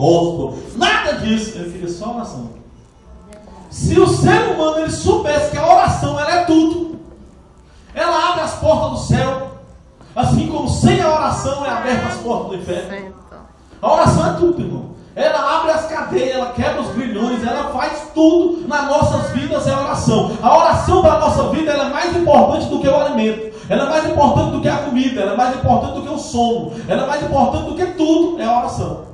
gospel, nada disso. Eu queria só oração. Se o ser humano ele soubesse que a oração ela é tudo, ela abre as portas do céu, assim como sem a oração é aberta as portas do inferno. A oração é tudo, irmão. Ela abre as cadeias, ela quebra os grilhões, ela faz tudo nas nossas vidas, é a oração. A oração para a nossa vida ela é mais importante do que o alimento. Ela é mais importante do que a comida, ela é mais importante do que o sono, ela é mais importante do que tudo, é a oração.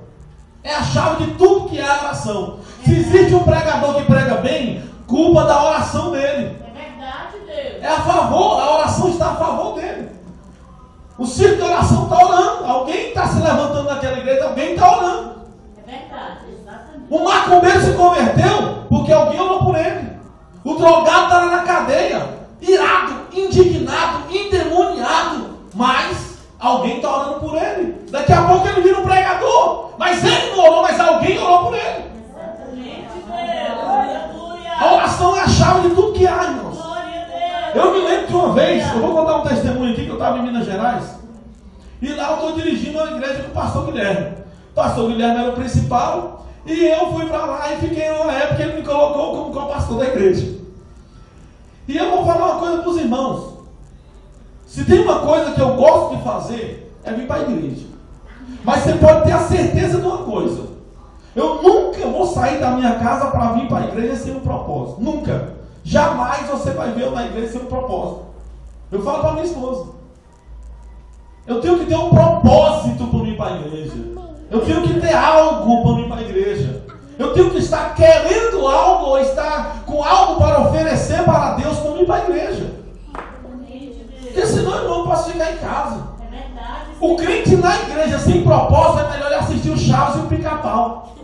É a chave de tudo que é a oração. Se existe um pregador que prega bem, culpa da oração dele. É verdade, Deus. É a favor, a oração está a favor dele. O círculo de oração está orando. Alguém está se levantando naquela igreja, alguém está orando. É verdade, exatamente. O macumbeiro se converteu porque alguém orou por ele. O drogado está lá na cadeia, irado, indignado, endemoniado, mas alguém está orando por ele. Daqui a pouco ele vira um pregador, mas ele não orou, mas alguém orou por ele. Exatamente, Deus. Aleluia. A oração é a chave de tudo que há, irmãos. Glória a Deus. Eu me lembro de uma vez, eu vou contar um testemunho aqui, que eu estava em Minas Gerais, e lá eu estou dirigindo uma igreja com o pastor Guilherme. O pastor Guilherme era o principal, e eu fui para lá e fiquei numa época que ele me colocou como co-pastor da igreja. E eu vou falar uma coisa para os irmãos. Se tem uma coisa que eu gosto de fazer, é vir para a igreja. Mas você pode ter a certeza de uma coisa: eu nunca vou sair da minha casa para vir para a igreja sem um propósito. Nunca. Jamais você vai ver eu na igreja sem um propósito. Eu falo para minha esposa: eu tenho que ter um propósito para vir para a igreja. Eu tenho que ter algo para vir para a igreja. Eu tenho que estar querendo algo, ou estar com algo para oferecer para Deus para vir para a igreja. Porque senão eu não posso ficar em casa. É verdade. O crente na igreja sem propósito é melhor ele assistir o Chaves e o Pica-Pau.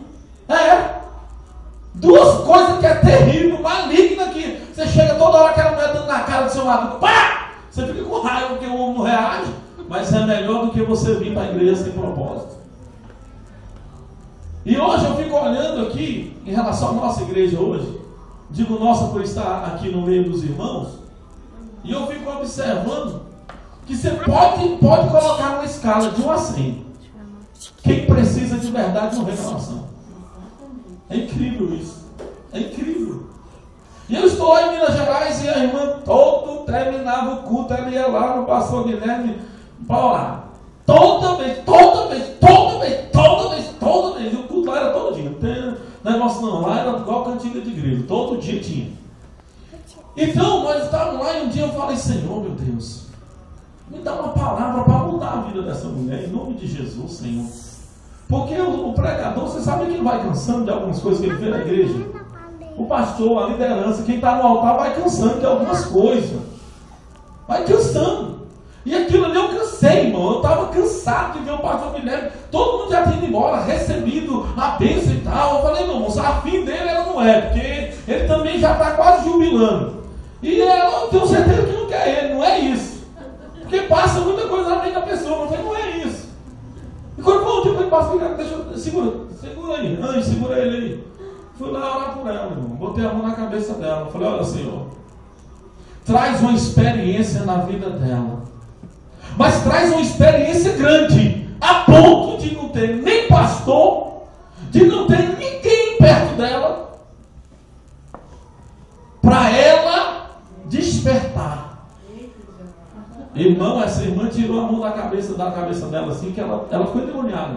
Duas coisas que é terrível, maligna, que você chega toda hora aquela mulher dando na cara do seu marido. Pá! Você fica com raiva porque o homem não reage. Mas é melhor do que você vir para a igreja sem propósito. E hoje eu fico olhando aqui, em relação à nossa igreja hoje, digo nossa por estar aqui no meio dos irmãos, e eu fico observando que você pode colocar uma escala de 1 a 100. Quem precisa de verdade de uma renovação. É incrível isso. É incrível. E eu estou lá em Minas Gerais e a irmã todo terminava o culto, ela ia lá no pastor Guilherme para orar. Toda vez. E o culto lá era todo dia. Não tem negócio não. Lá era igual cantiga de igreja. Todo dia tinha. Então, nós estávamos lá e um dia eu falei: Senhor, meu Deus, me dá uma palavra para mudar a vida dessa mulher, em nome de Jesus, Senhor. Porque o pregador, você sabe que ele vai cansando de algumas coisas que ele vê na igreja. O pastor, a liderança, quem está no altar vai cansando de algumas coisas. Vai cansando. E aquilo ali eu cansei, irmão. Eu estava cansado de ver o pastor Guilherme. Todo mundo já tinha ido embora, recebido a bênção e tal. Eu falei: não, moço, a fim dele ela não é, porque ele também já está quase jubilando. E ela, eu tenho certeza que não quer ele, não é isso. Porque passa muita coisa na mente da pessoa. Eu falei: não é isso. E quando foi o dia que ele passou, deixa eu, segura aí, anjo, segura ele aí. Fui lá orar por ela, irmão. Botei a mão na cabeça dela. Falei: olha, Senhor, traz uma experiência na vida dela. Mas traz uma experiência grande, a ponto de não ter nem pastor, de não ter ninguém perto dela, para ela despertar. Irmão, essa irmã tirou a mão da cabeça dela assim, que ela ficou endemoniada.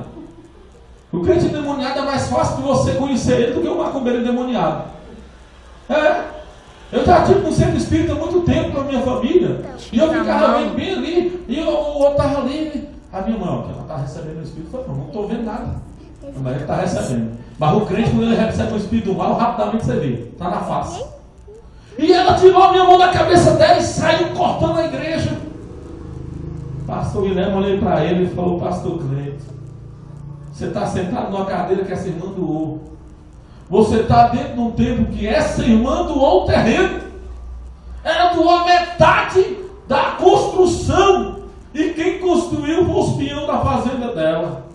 O crente endemoniado é mais fácil de você conhecer ele do que o macumbeiro endemoniado. Eu já tive um centro espírita há muito tempo com a minha família. E eu ficava bem ali. E o outro estava ali. A minha irmã, ela está recebendo o espírito. Eu falei: não estou vendo nada. Mas ele está recebendo. Mas o crente, quando ele recebe o espírito do mal, rapidamente você vê. Está na face. E ela tirou a minha mão da cabeça dela e saiu cortando a igreja. Pastor Guilherme, olhei para ele e falou: pastor Cleito, você está sentado numa cadeira que essa irmã doou. Você está dentro de um tempo que essa irmã doou o terreno. Ela doou metade da construção. E quem construiu foi os peões da fazenda dela.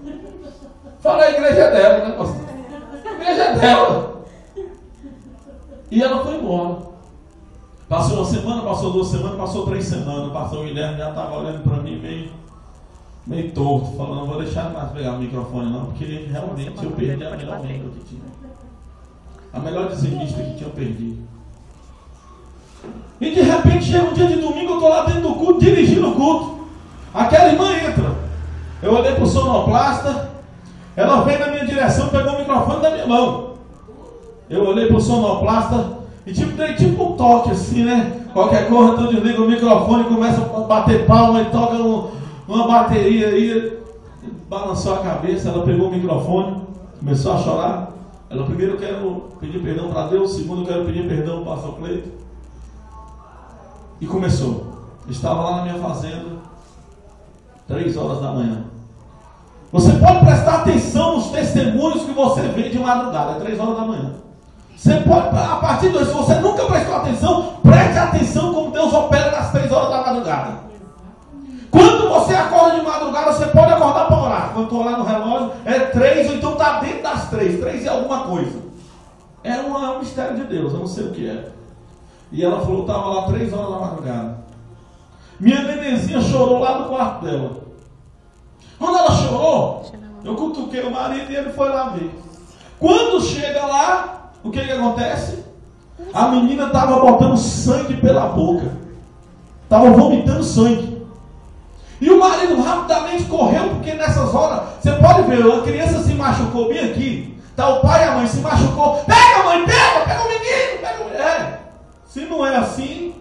Fala: a igreja é dela, né, pastor? A igreja é dela. E ela foi embora. Passou uma semana, passou 2 semanas, passou 3 semanas. O pastor Guilherme já estava olhando para mim meio meio torto, falando, não vou deixar mais pegar o microfone não, porque realmente eu perdi a melhor membro que tinha. A melhor dizimista que tinha eu perdi. E de repente chega um dia de domingo, eu estou lá dentro do culto, dirigindo o culto. Aquela irmã entra. Eu olhei para o sonoplasta, ela veio na minha direção, pegou o microfone da minha mão. Eu olhei para o sonoplasta e dei tipo um toque assim, né? Qualquer coisa, então desliga o microfone, começa a bater palma e toca uma bateria aí. Balançou a cabeça, ela pegou o microfone, começou a chorar. Ela, primeiro, eu quero pedir perdão para Deus, segundo, eu quero pedir perdão para o pastor Cleito. E começou. Estava lá na minha fazenda, 3 horas da manhã. Você pode prestar atenção nos testemunhos que você vê de madrugada, 3 horas da manhã. Você pode, a partir disso, se você nunca prestou atenção, preste atenção como Deus opera nas 3 horas da madrugada. Quando você acorda de madrugada, você pode acordar para orar. Quando estou lá no relógio, é 3, ou então está dentro das 3 e alguma coisa. É um mistério de Deus, eu não sei o que é. E ela falou, estava lá 3 horas da madrugada. Minha nenenzinha chorou lá no quarto dela. Quando ela chorou, eu cutuquei o marido e ele foi lá ver. Quando chega lá, o que acontece? A menina estava botando sangue pela boca. Estava vomitando sangue. E o marido rapidamente correu, porque nessas horas, você pode ver, a criança se machucou bem aqui. Tá, o pai e a mãe se machucou. Pega, mãe, pega o menino, pega o menino. Se não é assim,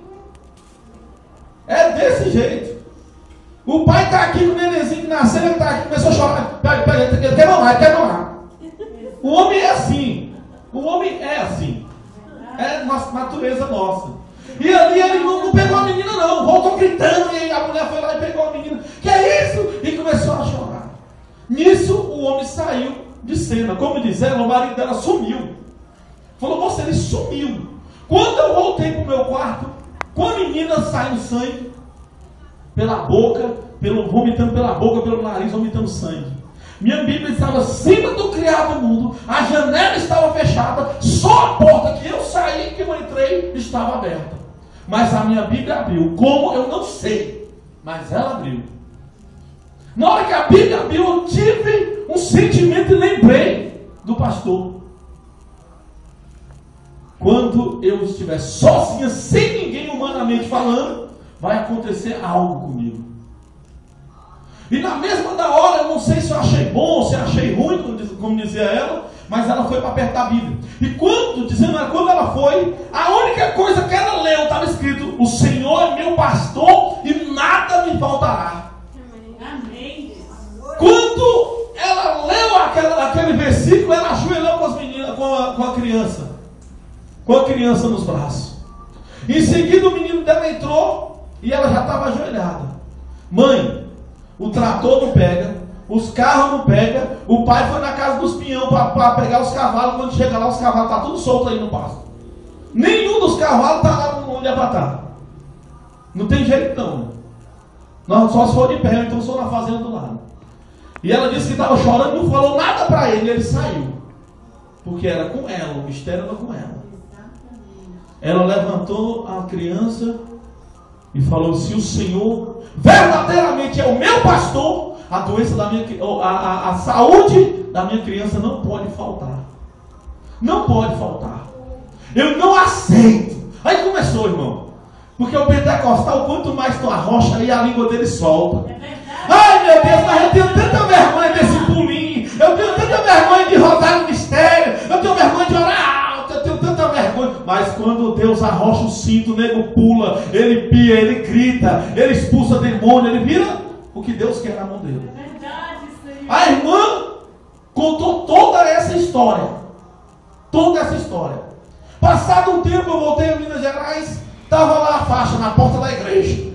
é desse jeito. O pai está aqui com o nenenzinho que nasceu, ele está aqui, começou a chorar. Ele quer mamar. O homem é assim. O homem é assim. É nossa natureza nossa. E ali ele não pegou a menina não, voltou gritando, e a mulher foi lá e pegou a menina. Que é isso? E começou a chorar. Nisso o homem saiu de cena. Como diz ela, o marido dela sumiu. Falou, moça, ele sumiu. Quando eu voltei para o meu quarto, com a menina saindo sangue pela boca, vomitando pela boca, pelo nariz, vomitando sangue. Minha Bíblia estava acima do criado do mundo, a janela estava fechada, só a porta que eu saí, que eu entrei, estava aberta. Mas a minha Bíblia abriu. Como? Eu não sei. Mas ela abriu. Na hora que a Bíblia abriu, eu tive um sentimento e lembrei do pastor. Quando eu estiver sozinha, sem ninguém humanamente falando, vai acontecer algo comigo. E na mesma da hora, eu não sei se eu achei bom, se eu achei ruim, como dizia ela, mas ela foi para apertar a Bíblia. E quando ela foi, a única coisa que ela leu, estava escrito, o Senhor é meu pastor e nada me faltará. Amém. Quando ela leu aquele versículo, ela ajoelhou com as meninas, com a criança. Com a criança nos braços. Em seguida o menino dela entrou e ela já estava ajoelhada. Mãe, o trator não pega, os carros não pegam, o pai foi na casa dos pinhão para pegar os cavalos, quando chega lá os cavalos estão tudo soltos aí no pasto. Nenhum dos cavalos está lá onde é para estar. Não tem jeito não. Só se for de pé, então sou na fazenda do lado. E ela disse que estava chorando, não falou nada para ele, ele saiu. Porque era com ela, o mistério era com ela. Ela levantou a criança e falou, se o Senhor verdadeiramente é o meu pastor, a doença da minha, a saúde da minha criança não pode faltar. Não pode faltar. Eu não aceito. Aí começou, irmão. Porque o pentecostal, quanto mais tu arrocha, aí a língua dele solta. Ai meu Deus, mas eu tenho tanta vergonha desse pulinho. Eu tenho tanta vergonha de rodar no mistério. Eu tenho vergonha de orar alto. Eu tenho tanta vergonha. Mas quando Deus arrocha o cinto, o nego pula, ele pia, ele grita, ele expulsa demônio, ele vira o que Deus quer na mão dele. É verdade, Senhor. A irmã contou toda essa história. Toda essa história. Passado um tempo, eu voltei a Minas Gerais. Estava lá a faixa na porta da igreja.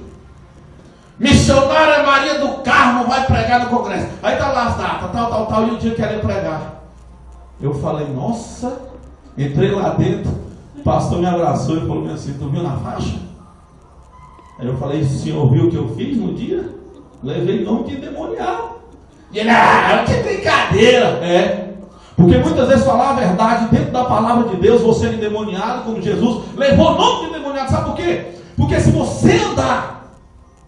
Missionária Maria do Carmo vai pregar no congresso. Aí está lá as datas, tal, e o dia que ela ia pregar. Eu falei, nossa. Entrei lá dentro. O pastor me abraçou e falou assim, tu viu na faixa? Aí eu falei, o senhor viu o que eu fiz no dia? Levei nome de endemoniado. E ele, que brincadeira. É. Porque muitas vezes falar a verdade dentro da palavra de Deus, você é endemoniado, como Jesus levou o nome de endemoniado. Sabe por quê? Porque se você andar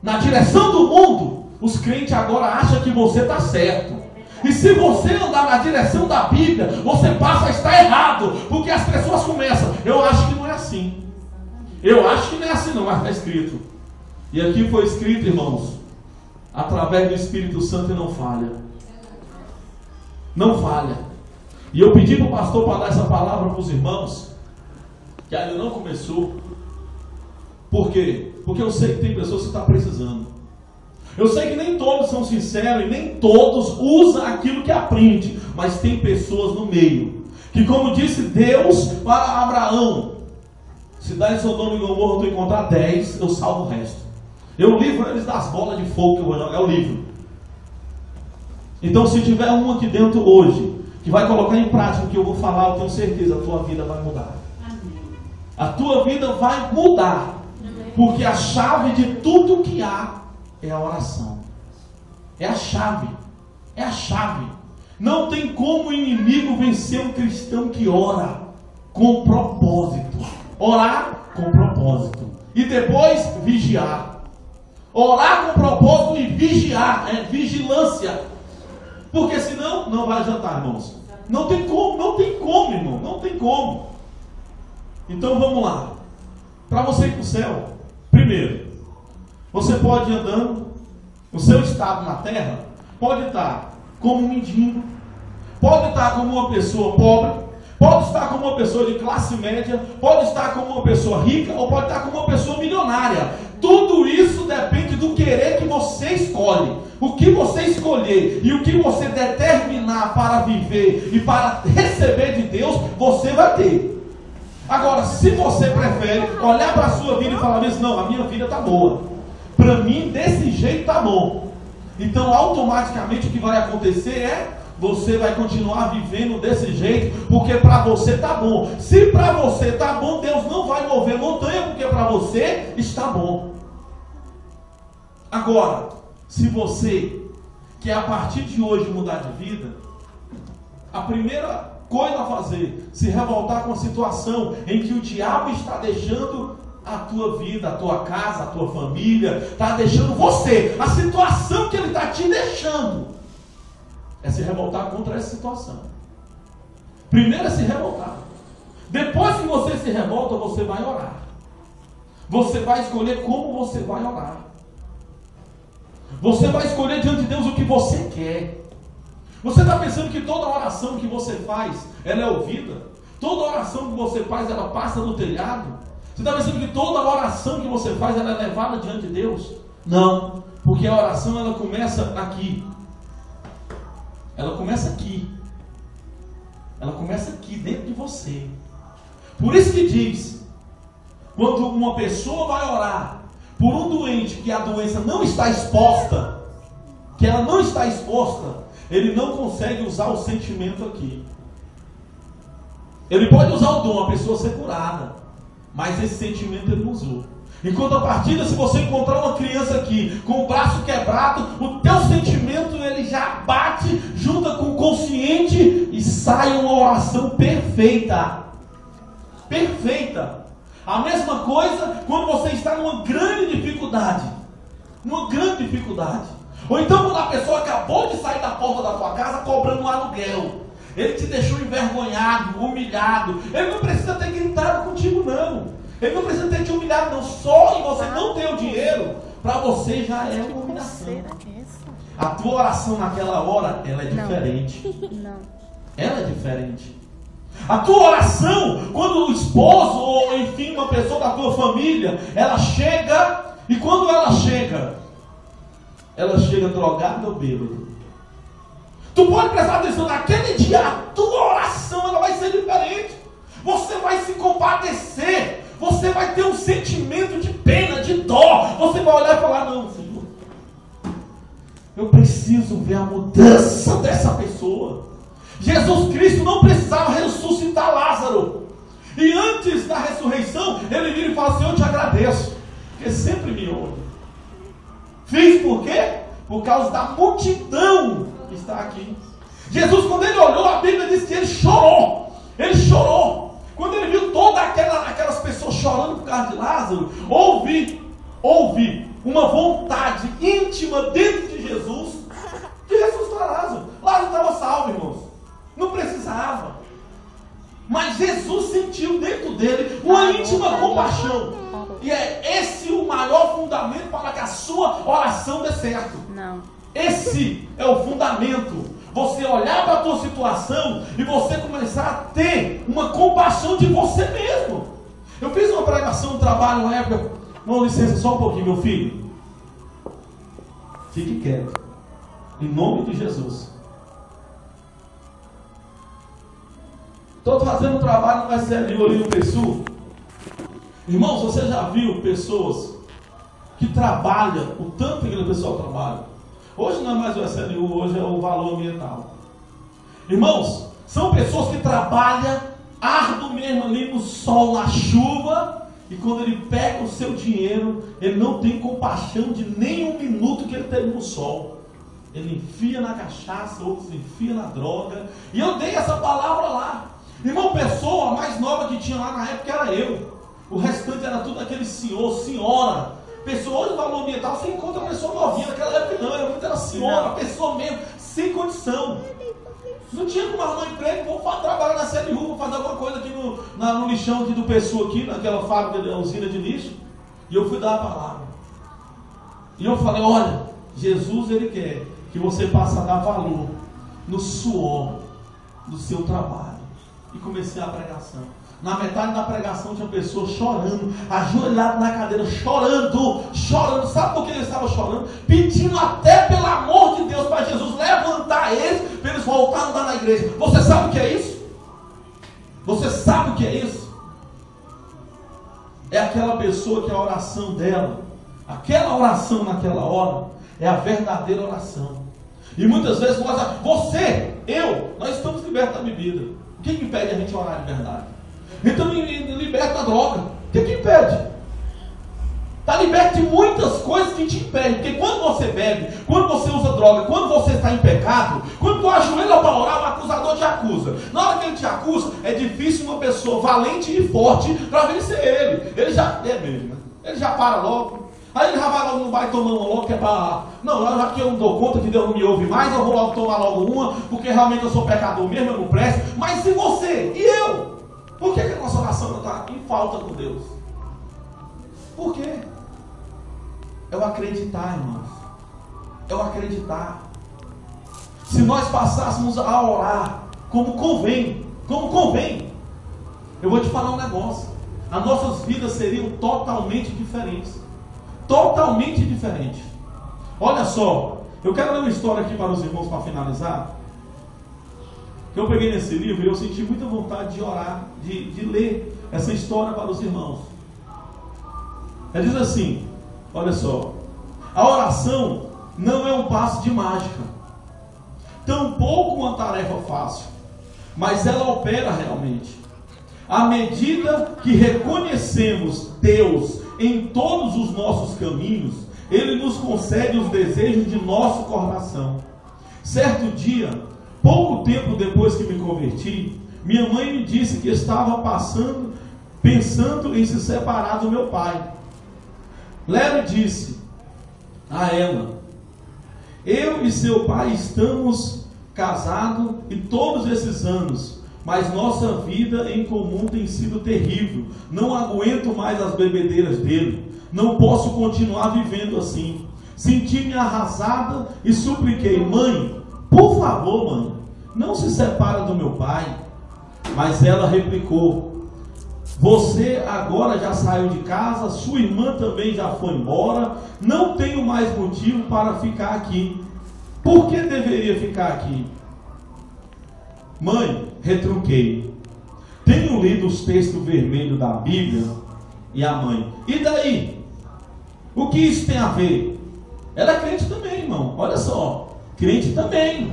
na direção do mundo, os crentes agora acham que você está certo. E se você andar na direção da Bíblia, você passa a estar errado. Porque as pessoas começam, eu acho que não é assim. Eu acho que não é assim não, mas está escrito. E aqui foi escrito, irmãos, através do Espírito Santo, e não falha. Não falha. E eu pedi para o pastor para dar essa palavra para os irmãos, que ainda não começou. Por quê? Porque eu sei que tem pessoas que estão precisando. Eu sei que nem todos são sinceros e nem todos usam aquilo que aprende, mas tem pessoas no meio, que como disse Deus para Abraão, se dá em Sodoma e Gomorra tu encontrar 10, eu salvo o resto. Eu livro eles das bolas de fogo que eu vou jogar, eu livro. Então se tiver um aqui dentro hoje, que vai colocar em prática o que eu vou falar, eu tenho certeza, a tua vida vai mudar. A tua vida vai mudar, porque a chave de tudo que há é a oração. É a chave. É a chave. Não tem como o inimigo vencer um cristão que ora com propósito. Orar com propósito. E depois vigiar. Orar com propósito e vigiar. É vigilância. Porque senão não vai adiantar, irmãos. Não tem como, irmão. Não tem como. Então vamos lá. Para você ir para o céu, primeiro, você pode ir andando, o seu estado na terra pode estar como um mendigo, pode estar como uma pessoa pobre, pode estar como uma pessoa de classe média, pode estar como uma pessoa rica, ou pode estar como uma pessoa milionária. Tudo isso depende do querer que você escolhe. O que você escolher e o que você determinar para viver e para receber de Deus, você vai ter. Agora, se você prefere olhar para a sua vida e falar assim, não, a minha vida está boa, para mim desse jeito está bom, então automaticamente o que vai acontecer é, você vai continuar vivendo desse jeito, porque para você está bom. Se para você está bom, Deus não vai mover montanha, porque para você está bom. Agora, se você quer a partir de hoje mudar de vida, a primeira coisa a fazer, se revoltar com a situação em que o diabo está deixando a tua vida, a tua casa, a tua família, está deixando você, a situação que ele está te deixando, é se revoltar contra essa situação. Primeiro é se revoltar. Depois que você se revolta, você vai orar. Você vai escolher como você vai orar. Você vai escolher diante de Deus o que você quer. Você está pensando que toda oração que você faz, ela é ouvida? Toda oração que você faz, ela passa no telhado? Você está pensando que toda oração que você faz, ela é levada diante de Deus? Não, porque a oração, ela começa aqui. Ela começa aqui. Ela começa aqui, dentro de você. Por isso que diz, quando uma pessoa vai orar por um doente que a doença não está exposta, que ela não está exposta, ele não consegue usar o sentimento aqui. Ele pode usar o dom, a pessoa ser curada, mas esse sentimento ele não usou. Enquanto a partida, se você encontrar uma criança aqui com o braço quebrado, o teu sentimento ele já bate, junta com o consciente e sai uma oração perfeita. Perfeita. A mesma coisa quando você está numa grande dificuldade. Uma grande dificuldade. Ou então quando a pessoa acabou de sair da porta da tua casa cobrando um aluguel. Ele te deixou envergonhado, humilhado. Ele não precisa ter gritado contigo não. Ele não precisa ter te humilhado não. Só em você não ter o dinheiro, para você já é uma humilhação. A tua oração naquela hora, ela é diferente. Não. Ela é diferente. A tua oração, quando o esposo ou enfim uma pessoa da tua família, ela chega, e quando ela chega drogada ou bêbada. Tu pode prestar atenção, naquele dia a tua oração ela vai ser diferente. Você vai se compadecer, você vai ter um sentimento de pena, de dó. Você vai olhar e falar, não, Senhor, eu preciso ver a mudança dessa pessoa. Jesus Cristo não precisava ressuscitar Lázaro. E antes da ressurreição, ele vira e fala, Senhor, eu te agradeço, porque sempre me ouve. Fiz por quê? Por causa da multidão que está aqui. Jesus, quando ele olhou, a Bíblia diz que ele chorou. Ele chorou. Quando ele viu todas aquelas pessoas chorando por causa de Lázaro, houve uma vontade íntima íntima dentro de Jesus que ressuscitar Lázaro. Lázaro estava salvo, irmãos. Não precisava. Mas Jesus sentiu dentro dele uma íntima compaixão. E é esse o maior fundamento para que a sua oração dê certo. Não. Esse é o fundamento. Você olhar para a tua situação e você começar a ter uma compaixão de você mesmo. Eu fiz uma pregação no trabalho na época. Não, licença, só um pouquinho, meu filho. Fique quieto. Em nome de Jesus. Estou fazendo um trabalho no SLU ali no PSU. Irmãos, você já viu pessoas que trabalham, o tanto que aquele pessoal trabalha? Hoje não é mais o SLU, hoje é o valor ambiental. Irmãos, são pessoas que trabalham árduo mesmo ali no sol, na chuva, e quando ele pega o seu dinheiro, ele não tem compaixão de nem um minuto que ele teve no sol. Ele enfia na cachaça, outros enfia na droga. E eu dei essa palavra lá. Irmão, pessoa mais nova que tinha lá na época era eu. O restante era tudo aquele senhor, senhora. Pessoa, hoje no valor ambiental, você encontra uma pessoa novinha. Naquela época não, era senhora, pessoa mesmo, sem condição. Não tinha como arrumar emprego, vou trabalhar na CLU, vou fazer alguma coisa aqui no lixão aqui do Pessoa, aqui, naquela fábrica, usina de lixo. E eu fui dar a palavra. E eu falei, olha, Jesus, ele quer que você passe a dar valor no suor do seu trabalho. E comecei a pregação. Na metade da pregação tinha pessoas chorando, ajoelhado na cadeira, chorando. Sabe por que eles estavam chorando? Pedindo até pelo amor de Deus para Jesus levantar eles, para eles voltarem a andar na igreja. Você sabe o que é isso? Você sabe o que é isso? É aquela pessoa que a oração dela, aquela oração naquela hora, é a verdadeira oração. E muitas vezes nós estamos libertos da bebida. O que impede a gente orar de verdade? Então liberta da droga. O que impede? Está liberto de muitas coisas que te impedem. Porque quando você bebe, quando você usa droga, quando você está em pecado, quando tu ajoelha para orar, o acusador te acusa. Na hora que ele te acusa, é difícil uma pessoa valente e forte para vencer ele. Ele já é mesmo, né? Ele já para logo. Aí ele já vai logo, não vai tomando logo, que é para... Não, já que eu não dou conta que Deus não me ouve mais, eu vou logo tomar logo uma, porque realmente eu sou pecador mesmo, eu não presto. Mas se você e eu, por que a nossa oração não está em falta com Deus? Por quê? É o acreditar, irmãos. É o acreditar. Se nós passássemos a orar como convém, eu vou te falar um negócio. As nossas vidas seriam totalmente diferentes. Totalmente diferente. Olha só, eu quero ler uma história aqui para os irmãos para finalizar. Eu peguei nesse livro e eu senti muita vontade de orar, de ler essa história para os irmãos. Ela diz assim, olha só, a oração não é um passe de mágica, tampouco uma tarefa fácil, mas ela opera realmente. À medida que reconhecemos Deus em todos os nossos caminhos, Ele nos concede os desejos de nosso coração. Certo dia, pouco tempo depois que me converti, minha mãe me disse que estava pensando em se separar do meu pai. Larry disse a ela: eu e seu pai estamos casados e todos esses anos, mas nossa vida em comum tem sido terrível. Não aguento mais as bebedeiras dele. Não posso continuar vivendo assim. Senti-me arrasada e supliquei: mãe, por favor, mãe, não se separa do meu pai. Mas ela replicou: você agora já saiu de casa, sua irmã também já foi embora, não tenho mais motivo para ficar aqui. Por que deveria ficar aqui? Mãe, retruquei, tenho lido os textos vermelhos da Bíblia. E a mãe: e daí? O que isso tem a ver? Ela é crente também, irmão. Olha só, crente também.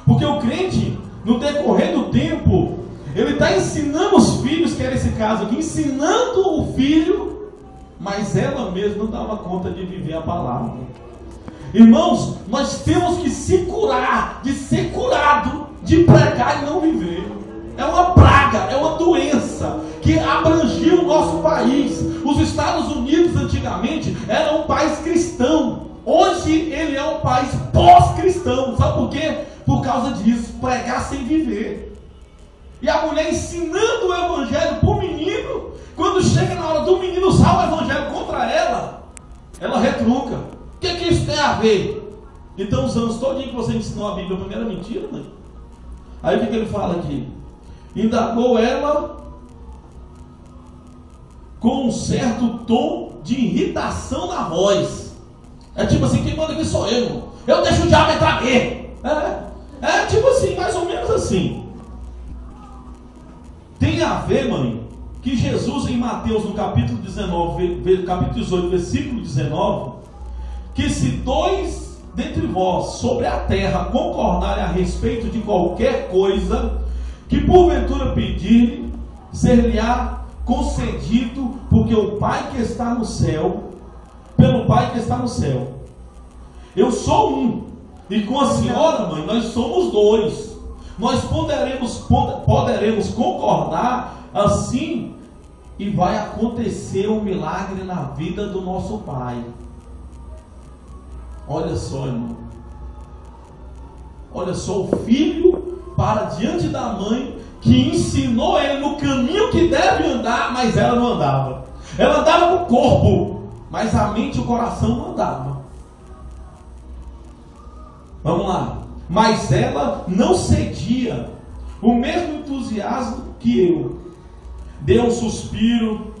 Porque o crente, no decorrer do tempo, ele está ensinando os filhos, que era esse caso aqui, ensinando o filho, mas ela mesma não dava conta de viver a palavra. Irmãos, nós temos que se curar de ser curado, de pregar e não viver. É uma praga, é uma doença que abrangiu o nosso país. Os Estados Unidos antigamente era um país pós-cristão. Sabe por quê? Por causa disso, pregar sem viver. E a mulher ensinando o evangelho para o menino, quando chega na hora do menino usar o evangelho contra ela, ela retruca. O que isso tem a ver? Então os anos todinho que você ensinou a Bíblia, a primeira mentira, né? Aí o que ele fala aqui? Indagou ela com um certo tom de irritação na voz. É tipo assim, quem manda aqui sou eu, irmão. Eu deixo o diabo entrar mesmo. É tipo assim, mais ou menos assim. Tem a ver, mãe, que Jesus em Mateus, no capítulo 19, capítulo 18, versículo 19, que se dois dentre vós sobre a terra concordarem a respeito de qualquer coisa que porventura pedirem, ser-lhe-á concedido, porque o Pai que está no céu, pelo Pai que está no céu. Eu sou um, e com a senhora, mãe, nós somos dois. Nós poderemos concordar assim, e vai acontecer um milagre na vida do nosso Pai. Olha só, irmão. Olha só, o filho para diante da mãe, que ensinou ele no caminho que deve andar, mas ela não andava. Ela andava com o corpo, mas a mente e o coração não andavam. Vamos lá. Mas ela não cedia o mesmo entusiasmo que eu. Deu um suspiro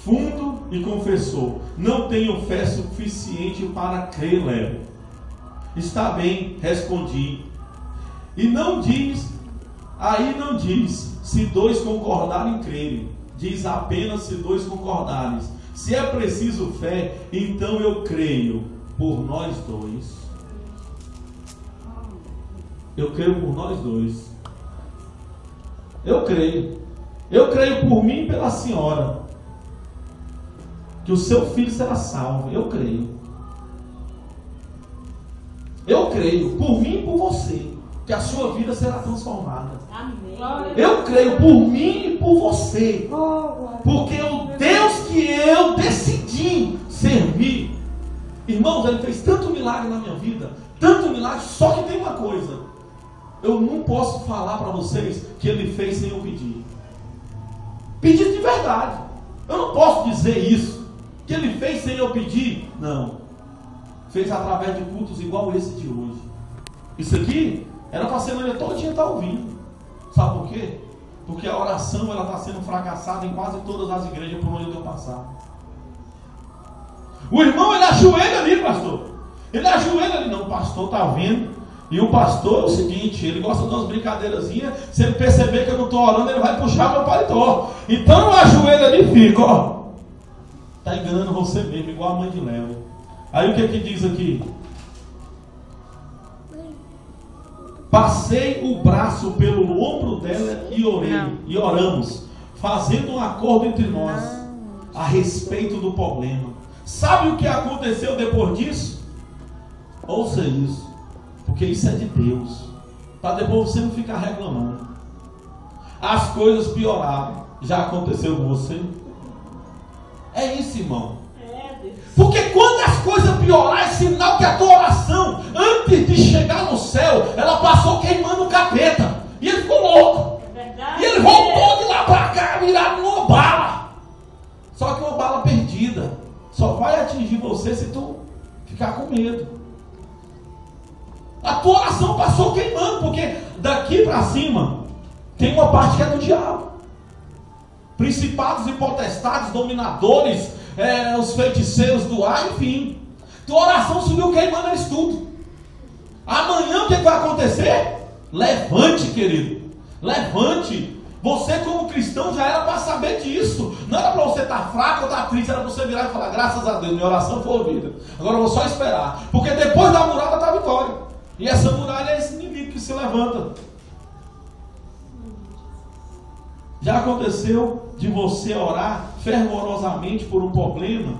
fundo e confessou: não tenho fé suficiente para crer nela. Está bem, respondi. E não diz, se dois concordarem em crerem. Diz apenas se dois concordarem. Se é preciso fé, então eu creio por nós dois. Eu creio por nós dois. Eu creio. Eu creio por mim e pela senhora, que o seu filho será salvo. Eu creio. Eu creio por mim e por você, que a sua vida será transformada. Amém. Eu creio por mim e por você, porque o Deus que eu decidi servir, irmãos, Ele fez tanto milagre na minha vida, tanto milagre. Só que tem uma coisa: eu não posso falar para vocês que Ele fez sem eu pedir. Pedir de verdade. Eu não posso dizer isso, que Ele fez sem eu pedir. Não. Fez através de cultos igual esse de hoje. Isso aqui era para a semana todinha estar ouvindo. Sabe por quê? Porque a oração ela está sendo fracassada em quase todas as igrejas por onde eu passar. O irmão, ele ajoelha ali, pastor. Ele ajoelha ali. Não, o pastor está vendo. E o pastor é o seguinte, ele gosta de umas brincadeirazinhas. Se ele perceber que eu não estou orando, ele vai puxar meu paletó. Então eu ajoelho ali e fico, ó. Está enganando você mesmo, igual a mãe de Léo. Aí o que diz aqui? Passei o braço pelo ombro dela e orei. E oramos, fazendo um acordo entre nós a respeito do problema. Sabe o que aconteceu depois disso? Ouça isso. Porque isso é de Deus, para depois você não ficar reclamando. As coisas pioraram. Já aconteceu com você? É isso, irmão. Porque quando as coisas pioraram, é sinal que a tua oração, antes de chegar no céu, ela passou queimando o capeta. E ele ficou louco. E ele voltou de lá para cá, virado numa bala. Só que uma bala perdida só vai atingir você se tu ficar com medo. A tua oração passou queimando, porque daqui para cima tem uma parte que é do diabo. Principados e potestades, dominadores, os feiticeiros do ar, enfim. Tua oração subiu queimando eles tudo. Amanhã o que vai acontecer? Levante, querido. Levante. Você como cristão já era para saber disso. Não era para você estar fraco ou estar triste. Era para você virar e falar: graças a Deus, minha oração foi ouvida. Agora eu vou só esperar. Porque depois da muralha está a vitória. E essa muralha é esse inimigo que se levanta. Já aconteceu de você orar fervorosamente por um problema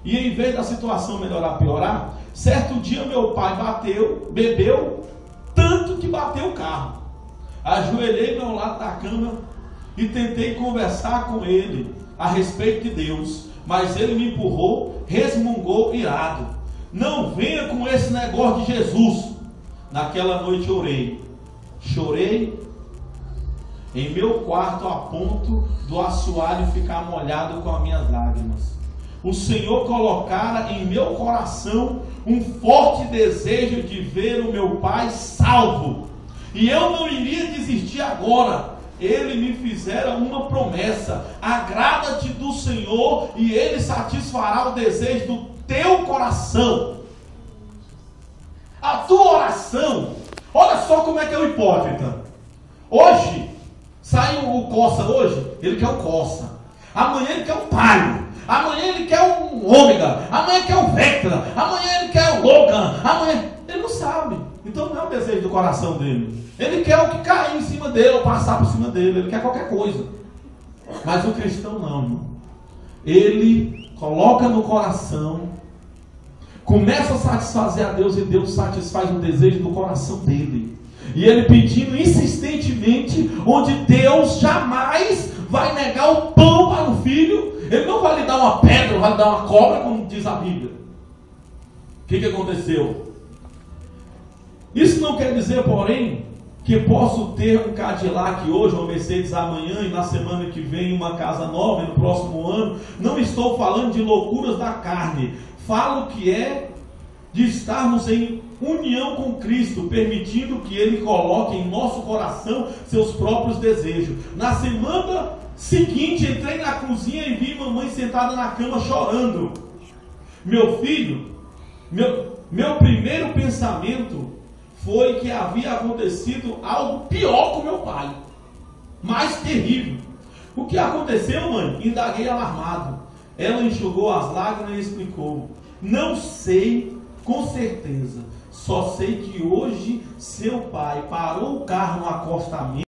e em vez da situação melhorar, piorar? Certo dia meu pai bebeu tanto que bateu o carro. Ajoelhei ao lado da cama e tentei conversar com ele a respeito de Deus, mas ele me empurrou, resmungou irado. Não venha com esse negócio de Jesus. Naquela noite chorei em meu quarto a ponto do assoalho ficar molhado com as minhas lágrimas. O Senhor colocara em meu coração um forte desejo de ver o meu pai salvo, e eu não iria desistir agora. Ele me fizera uma promessa: agrada-te do Senhor e Ele satisfará o desejo do teu coração. A tua oração, olha só como é que é o hipócrita. Hoje, saiu o Corsa hoje, ele quer o Corsa. Amanhã ele quer o Palio. Amanhã ele quer um Ômega. Amanhã ele quer o Vectra. Amanhã ele quer o Logan. Amanhã, ele não sabe. Então não é o desejo do coração dele. Ele quer o que cair em cima dele ou passar por cima dele. Ele quer qualquer coisa. Mas o cristão não, irmão. Ele coloca no coração, começa a satisfazer a Deus, e Deus satisfaz o desejo do coração dele. E ele pedindo insistentemente, onde Deus jamais vai negar o pão para o filho. Ele não vai lhe dar uma pedra, vai lhe dar uma cobra, como diz a Bíblia. O que aconteceu? Isso não quer dizer, porém, que posso ter um Cadillac hoje, uma Mercedes amanhã, e na semana que vem uma casa nova, e no próximo ano. Não estou falando de loucuras da carne. Falo que é de estarmos em união com Cristo, permitindo que Ele coloque em nosso coração seus próprios desejos. Na semana seguinte, entrei na cozinha e vi mamãe sentada na cama chorando. Meu filho, meu primeiro pensamento foi que havia acontecido algo pior com meu pai, mais terrível. O que aconteceu, mãe? Indaguei alarmado. Ela enxugou as lágrimas e explicou: não sei com certeza, só sei que hoje seu pai parou o carro no acostamento